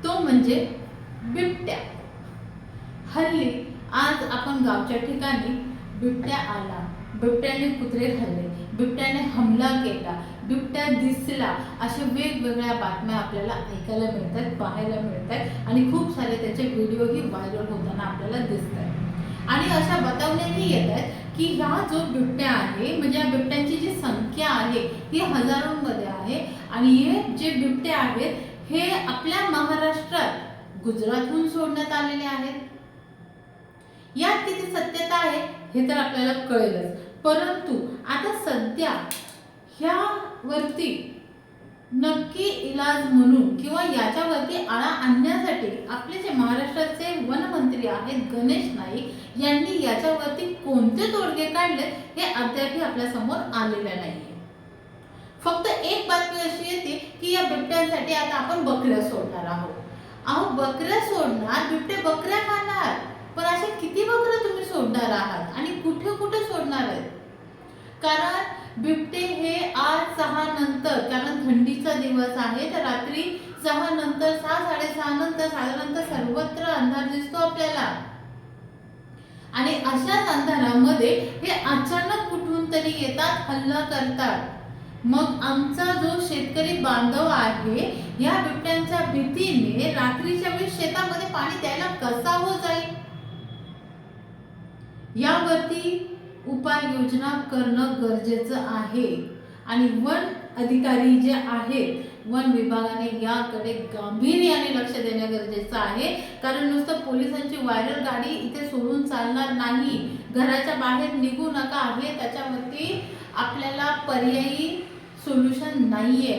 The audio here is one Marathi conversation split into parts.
तो म्हणजे बिबट्या। हल्ली आज आपण गावच्या ठिकाणी बिबट्या आला, बिबट्याने कुत्रे खाल्ले, बिबट्याने हमला केला, बिबट्या दिसला, अशा वेगवेगळ्या बातम्या आपल्याला ऐकायला मिळतात, पाहायला मिळतात आणि खूप सारे त्याचे व्हिडिओही व्हायरल होताना आपल्याला दिसतात। आणि अशा बतावण्याही येतात की हा जो बिबट्या आहे म्हणजे या बिबट्यांची जी संख्या आहे ती हजारोंमध्ये आहे आणि हे जे बिबटे आहेत हे आपल्या महाराष्ट्रात गुजरातहून सोडण्यात आलेले आहेत। यात किती सत्यता आहे हे तर आपल्याला कळेलच, परंतु आता सध्या ह्यावरती नक्की इलाज म्हणून किंवा याच्यावरती आळा आणण्यासाठी आपले जे महाराष्ट्राचे वनमंत्री आहेत गणेश नाईक यांनी याच्यावरती कोणते तोडगे काढले हे अद्याप आपल्या समोर आलेले नाहीये। फक्त एक बातमी अशी येते की या बिबट्यांसाठी आता आपण बकऱ्या सोडणार आहोत। अहो, बकऱ्या सोडणार, बिबटे बकऱ्या खाणार, पण असे किती बकऱ्या तुम्ही सोडणार आहात आणि कुठे कुठे सोडणार आहेत? कारण बिबटे हे आज 6 नंतर, कारण थंडीचा दिवस आहे तर रात्री 6 नंतर 6-6:30 नंतर साधारणतः सर्वत्र अंधार दिसतो आपल्याला आणि अशाच अंधारामध्ये हे अचानक कुठून तरी येतात, हल्ला करतात। मग आमचा जो शेतकरी बांधव आहे या बिबट्यांच्या भीतीने रात्रीच्या वेळी शेतामध्ये पाणी द्यायला कसा हो जाईल? यावरती उपाययोजना करणं गरजेचं आहे आणि वन अधिकारी जे आहेत, वन विभागाने याकडे गांभीर्याने लक्ष देणं गरजेचं आहे। कारण नुसतं पोलिसांची व्हायरल गाडी इथे सोडून चालणार नाही, घराच्या बाहेर निघू नका हे त्याच्यावरती आपल्याला पर्यायी सोल्युशन नाहीये,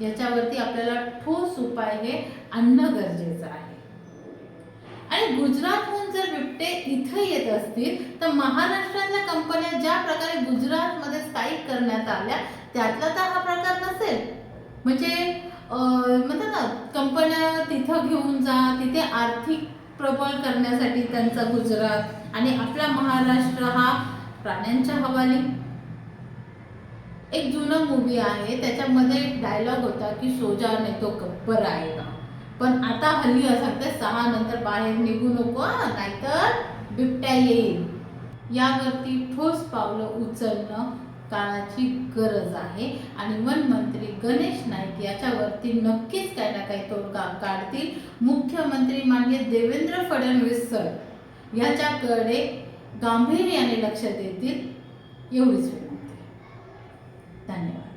याच्यावरती आपल्याला ठोस उपाय हे आणणं गरजेचं आहे। आणि गुजरातहून जर बिबटे इथे येत असतील तर महाराष्ट्रातल्या कंपन्या ज्या प्रकारे गुजरातमध्ये स्थायिक करण्यात आल्या त्यातला तर हा प्रकार नसेल। म्हणजे म्हणतात ना, कंपन्या तिथं घेऊन जा, तिथे आर्थिक प्रबळ करण्यासाठी त्यांचा गुजरात आणि आपला महाराष्ट्र हा प्राण्यांच्या हवाली। एक जुना मूवी आहे त्याच्यामध्ये एक डायलॉग होता की सो जा नहीं तो गब्बर आएगा, पण आता हल्ली असं सांगतात 6 नंतर बाहेर निघू नको नाहीतर बिबट्या येईल। यावरती ठोस पावलं उचलणं काळाची गरज आहे आणि वनमंत्री गणेश नाईक याच्यावरती नक्कीच काही ना काही तोडगा काढतील। मुख्यमंत्री माननीय देवेंद्र फडणवीस सर याच्याकडे गांभीर्याने लक्ष देतील एवढीच विनंती। धन्यवाद।